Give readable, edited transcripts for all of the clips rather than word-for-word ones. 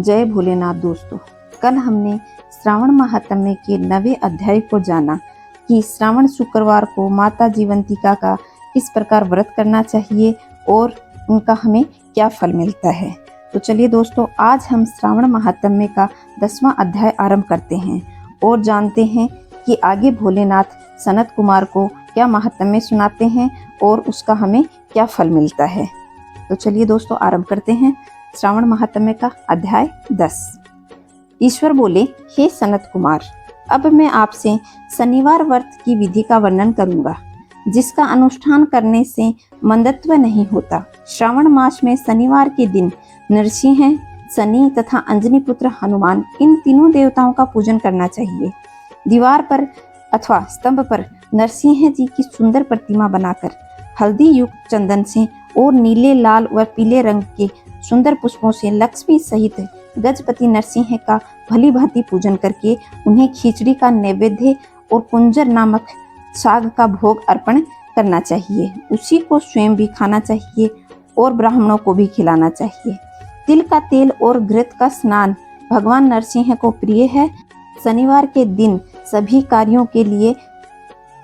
जय भोलेनाथ दोस्तों। कल हमने श्रावण महात्म्य के 9वें अध्याय को जाना कि श्रावण शुक्रवार को माता जीवंतिका का किस प्रकार व्रत करना चाहिए और उनका हमें क्या फल मिलता है। तो चलिए दोस्तों, आज हम श्रावण महात्म्य का 10वां अध्याय आरंभ करते हैं और जानते हैं कि आगे भोलेनाथ सनत कुमार को क्या महात्म्य सुनाते हैं और उसका हमें क्या फल मिलता है। तो चलिए दोस्तों, आरंभ करते हैं श्रावण महात्म्य का अध्याय 10। ईश्वर बोले, हे सनत कुमार, अब मैं आपसे शनिवार व्रत की विधि का वर्णन करूंगा, जिसका अनुष्ठान करने से मंदत्व नहीं होता। श्रावण मास में शनिवार के दिन नरसिंह, शनि तथा अंजनी पुत्र हनुमान, इन तीनों देवताओं का पूजन करना चाहिए। दीवार पर अथवा स्तंभ पर नरसिंह जी की सुंदर प्रतिमा बनाकर हल्दी युक्त चंदन से और नीले, लाल व पीले रंग के सुंदर पुष्पों से लक्ष्मी सहित गजपति नरसिंह का भली भांति पूजन करके उन्हें खिचड़ी का नैवेद्य और कुंजर नामक साग का भोग अर्पण करना चाहिए। उसी को स्वयं भी खाना चाहिए और ब्राह्मणों को भी खिलाना चाहिए। तिल का तेल और घृत का स्नान भगवान नरसिंह को प्रिय है। शनिवार के दिन सभी कार्यों के लिए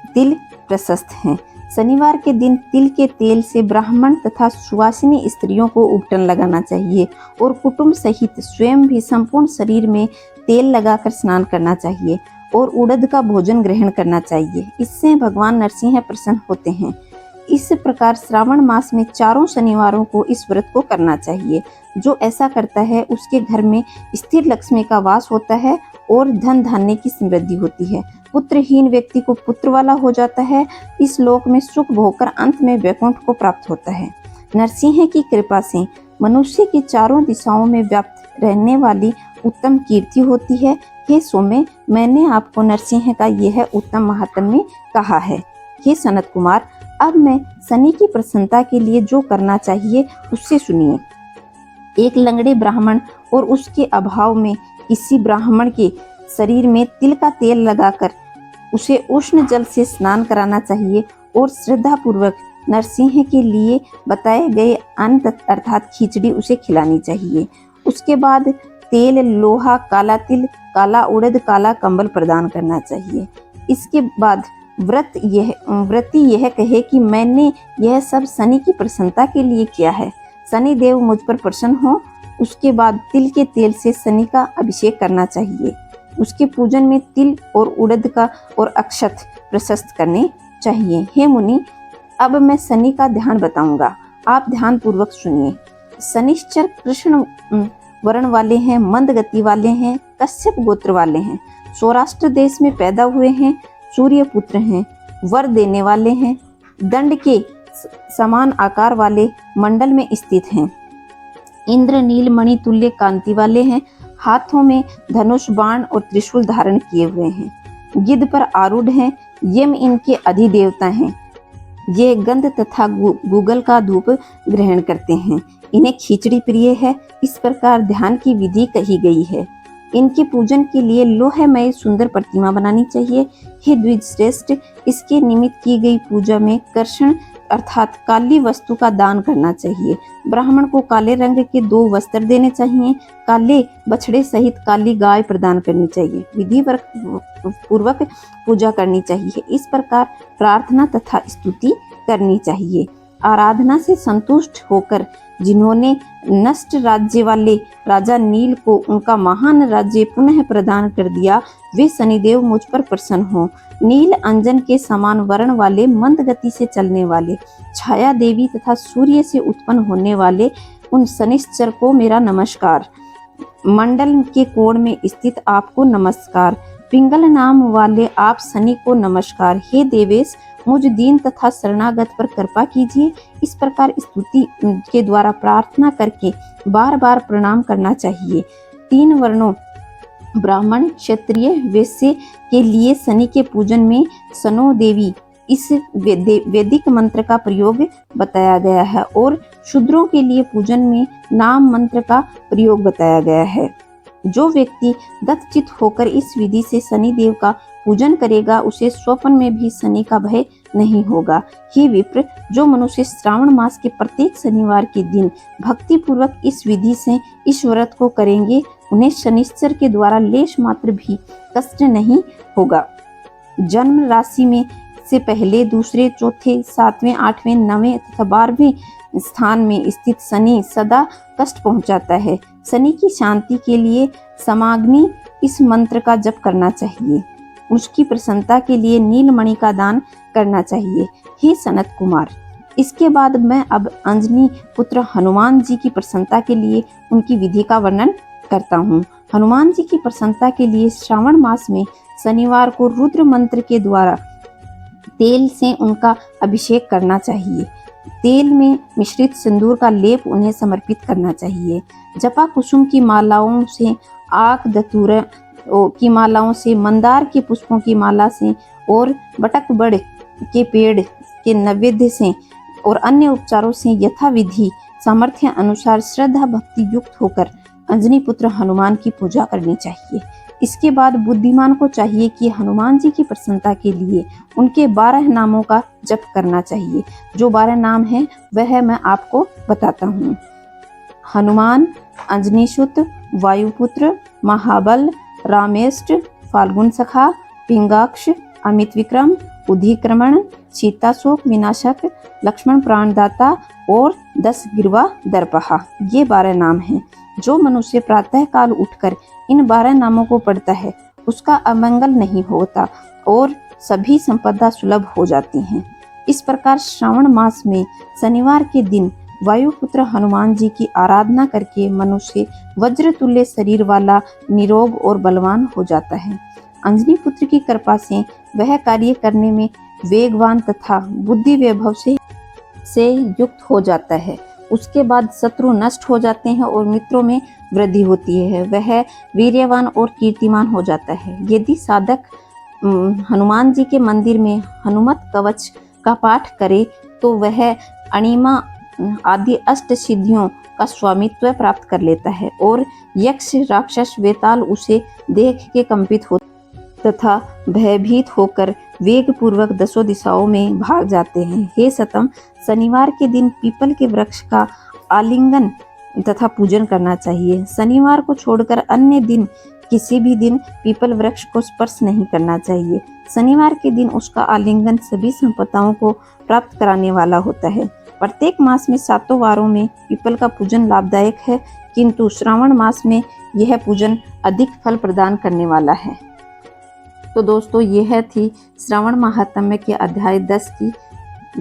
तिल प्रशस्त हैं। शनिवार के दिन तिल के तेल से ब्राह्मण तथा सुवासिनी स्त्रियों को उपटन लगाना चाहिए और कुटुंब सहित स्वयं भी संपूर्ण शरीर में तेल लगाकर स्नान करना चाहिए और उड़द का भोजन ग्रहण करना चाहिए। इससे भगवान नरसिंह प्रसन्न होते हैं। इस प्रकार श्रावण मास में चारों शनिवारों को इस व्रत को करना चाहिए। जो ऐसा करता है उसके घर में स्थिर लक्ष्मी का वास होता है और धन धान्य की समृद्धि होती है। पुत्रहीन व्यक्ति को पुत्र वाला हो जाता है। इस लोक में सुख भोगकर अंत में वैकुंठ को प्राप्त होता है। नरसिंह की कृपा से मनुष्य की चारों दिशाओं में व्याप्त रहने वाली उत्तम कीर्ति होती है। हे सौम्य, मैंने आपको नरसिंह का यह उत्तम महात्म्य कहा है। हे सनत कुमार, अब मैं शनि की प्रसन्नता के लिए जो करना चाहिए उससे सुनिए। एक लंगड़े ब्राह्मण और उसके अभाव में किसी ब्राह्मण के शरीर में तिल का तेल लगाकर उसे उष्ण जल से स्नान कराना चाहिए और श्रद्धा पूर्वक नरसिंह के लिए बताए गए अन्न अर्थात खिचड़ी उसे खिलानी चाहिए। उसके बाद तेल, लोहा, काला तिल, काला उड़द, काला कंबल प्रदान करना चाहिए। इसके बाद व्रती यह कहे कि मैंने यह सब शनि की प्रसन्नता के लिए किया है। शनि देव मुझ पर प्रसन्न हो। उसके बाद तिल के तेल से शनि का अभिषेक करना चाहिए। उसके पूजन में तिल और उड़द का और अक्षत प्रशस्त करने चाहिए। हे मुनि, अब मैं शनि का ध्यान बताऊंगा, आप ध्यान पूर्वक सुनिए। शनिश्चर कृष्ण वर्ण वाले हैं, मंद गति वाले हैं, कश्यप गोत्र वाले हैं, सौराष्ट्र देश में पैदा हुए हैं, सूर्य पुत्र हैं, वर देने वाले हैं, दंड के समान आकार वाले मंडल में स्थित हैं, इंद्र नील मणि तुल्य कांति वाले हैं, हाथों में धनुष, बाण और त्रिशूल धारण किए हुए हैं, गिद्ध पर आरूढ़ हैं, यम इनके अधिदेवता हैं। ये गंध तथा गूगल का धूप ग्रहण करते हैं। इन्हें खिचड़ी प्रिय है। इस प्रकार ध्यान की विधि कही गई है। इनके पूजन के लिए लोहमय सुंदर प्रतिमा बनानी चाहिए। हे द्विज श्रेष्ठ, इसके निमित्त की गई पूजा में कर्षण अर्थात काली वस्तु का दान करना चाहिए। ब्राह्मण को काले रंग के 2 वस्त्र देने चाहिए। काले बछड़े सहित काली गाय प्रदान करनी चाहिए। विधि पूर्वक पूजा करनी चाहिए। इस प्रकार प्रार्थना तथा स्तुति करनी चाहिए। आराधना से संतुष्ट होकर जिन्होंने नष्ट राज्य वाले राजा नील को उनका महान राज्य पुनः प्रदान कर दिया, वे शनिदेव मुझ पर प्रसन्न हो। नील अंजन के समान वर्ण वाले, मंद गति से चलने वाले, छाया देवी तथा सूर्य से उत्पन्न होने वाले उन शनिश्चर को मेरा नमस्कार। मंडल के कोण में स्थित आपको नमस्कार। पिंगल नाम वाले आप शनि को नमस्कार। हे देवेश, मुझ दीन तथा शरणागत पर कृपा कीजिए। इस प्रकार स्तुति के द्वारा प्रार्थना करके बार बार प्रणाम करना चाहिए। 3 वर्णों ब्राह्मण, क्षत्रिय, वैश्य के लिए शनि के पूजन में सनो देवी इस वैदिक मंत्र का प्रयोग बताया गया है और शूद्रों के लिए पूजन में नाम मंत्र का प्रयोग बताया गया है। जो व्यक्ति दत्तचित होकर इस विधि से शनि देव का पूजन करेगा उसे स्वप्न में भी शनि का भय नहीं होगा। हे विप्र, जो मनुष्य श्रावण मास के प्रत्येक शनिवार के दिन भक्ति पूर्वक इस विधि से इस व्रत को करेंगे उन्हें शनिश्चर के द्वारा लेश मात्र भी कष्ट नहीं होगा। जन्म राशि में से पहले, दूसरे, चौथे, 7वें, 8वें, 9वें तथा 12वें स्थान में स्थित शनि सदा कष्ट पहुंचाता है। शनि की शांति के लिए समाग्नि इस मंत्र का जप करना चाहिए। उसकी प्रसन्नता के लिए नीलमणि का दान करना चाहिए। हे सनत कुमार, इसके बाद मैं अब अंजनी पुत्र हनुमान जी की प्रसन्नता के लिए उनकी विधि का वर्णन करता हूँ। हनुमान जी की प्रसन्नता के लिए श्रावण मास में शनिवार को रुद्र मंत्र के द्वारा तेल से उनका अभिषेक करना चाहिए। तेल में मिश्रित सिंदूर का लेप उन्हें समर्पित करना चाहिए। जपा कुसुम की मालाओं से, आक धतूरा की मालाओं से, मंदार के पुष्पों की माला से और बटक बड़ के पेड़ के नैवेद्य से और अन्य उपचारों से यथाविधि सामर्थ्य अनुसार श्रद्धा भक्ति युक्त होकर अंजनी पुत्र हनुमान की पूजा करनी चाहिए। इसके बाद बुद्धिमान को चाहिए कि हनुमान जी की प्रसन्नता के लिए उनके 12 नामों का जप करना चाहिए। जो 12 नाम हैं वह मैं आपको बताता हूँ। हनुमान, अंजनीसुत, वायुपुत्र, महाबल, रामेष्ट, फाल्गुन सखा, पिंगाक्ष, अमित विक्रम, उधिक्रमण, सीताशोक विनाशक, लक्ष्मण प्राणदाता और 10 गिरवा दर्पहा, ये 12 नाम हैं। जो मनुष्य प्रातः काल उठकर इन 12 नामों को पढ़ता है उसका अमंगल नहीं होता और सभी संपदा सुलभ हो जाती हैं। इस प्रकार श्रावण मास में शनिवार के दिन वायुपुत्र हनुमान जी की आराधना करके मनुष्य वज्र तुल्य शरीर वाला, निरोग और बलवान हो जाता है। अंजनी पुत्र की कृपा से वह कार्य करने में वेगवान तथा बुद्धि वैभव से युक्त हो जाता है। उसके बाद शत्रु नष्ट हो जाते हैं और मित्रों में वृद्धि होती है। वह वीर्यवान और कीर्तिमान हो जाता है। यदि साधक हनुमान जी के मंदिर में हनुमत कवच का पाठ करे तो वह अणिमा आदि अष्ट सिद्धियों का स्वामित्व प्राप्त कर लेता है और यक्ष, राक्षस, वेताल उसे देख के कंपित हो तथा भयभीत होकर वेग पूर्वक 10 दिशाओं में भाग जाते हैं। हे सतम, शनिवार के दिन पीपल के वृक्ष का आलिंगन तथा पूजन करना चाहिए। शनिवार को छोड़कर अन्य दिन किसी भी दिन पीपल वृक्ष को स्पर्श नहीं करना चाहिए। शनिवार के दिन उसका आलिंगन सभी संपदाओं को प्राप्त कराने वाला होता है। प्रत्येक मास में 7 वारों में पीपल का पूजन लाभदायक है, किंतु श्रावण मास में यह पूजन अधिक फल प्रदान करने वाला है। तो दोस्तों, यह थी श्रावण महात्म्य के अध्याय 10 की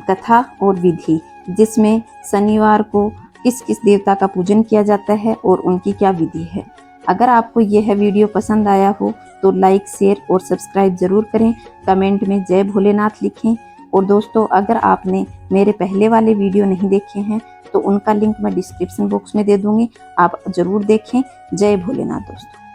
कथा और विधि, जिसमें शनिवार को किस किस देवता का पूजन किया जाता है और उनकी क्या विधि है। अगर आपको यह वीडियो पसंद आया हो तो लाइक, शेयर और सब्सक्राइब जरूर करें। कमेंट में जय भोलेनाथ लिखें। और दोस्तों, अगर आपने मेरे पहले वाले वीडियो नहीं देखे हैं तो उनका लिंक मैं डिस्क्रिप्शन बॉक्स में दे दूंगी, आप जरूर देखें। जय भोलेनाथ दोस्तों।